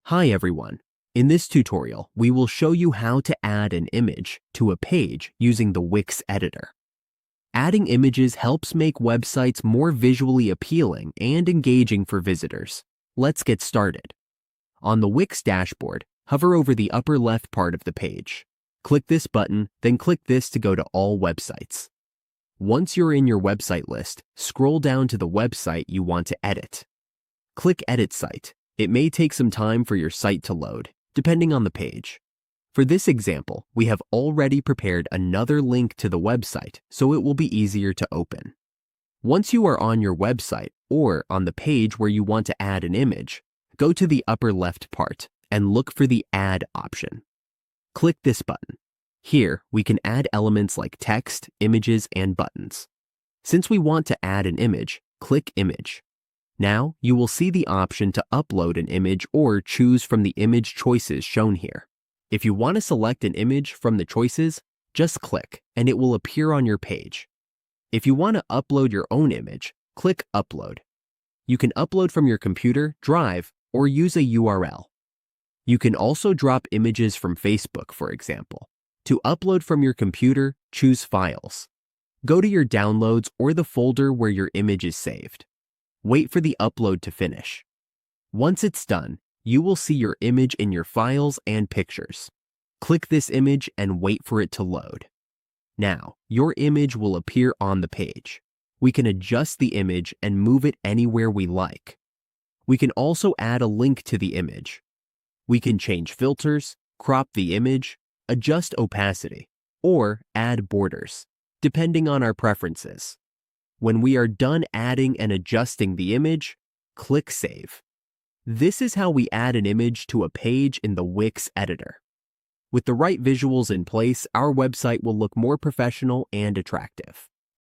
Hi everyone. In this tutorial, we will show you how to add an image to a page using the Wix editor. Adding images helps make websites more visually appealing and engaging for visitors. Let's get started. On the Wix dashboard, hover over the upper left part of the page. Click this button, then click this to go to all websites. Once you're in your website list, scroll down to the website you want to edit. Click Edit Site. It may take some time for your site to load, depending on the page. For this example, we have already prepared another link to the website, so it will be easier to open. Once you are on your website or on the page where you want to add an image, go to the upper left part and look for the Add option. Click this button. Here, we can add elements like text, images, and buttons. Since we want to add an image, click Image. Now, you will see the option to upload an image or choose from the image choices shown here. If you want to select an image from the choices, just click and it will appear on your page. If you want to upload your own image, click Upload. You can upload from your computer, drive, or use a URL. You can also drop images from Facebook, for example. To upload from your computer, choose Files. Go to your downloads or the folder where your image is saved. Wait for the upload to finish. Once it's done, you will see your image in your files and pictures. Click this image and wait for it to load. Now, your image will appear on the page. We can adjust the image and move it anywhere we like. We can also add a link to the image. We can change filters, crop the image, adjust opacity, or add borders, depending on our preferences. When we are done adding and adjusting the image, click Save. This is how we add an image to a page in the Wix editor. With the right visuals in place, our website will look more professional and attractive.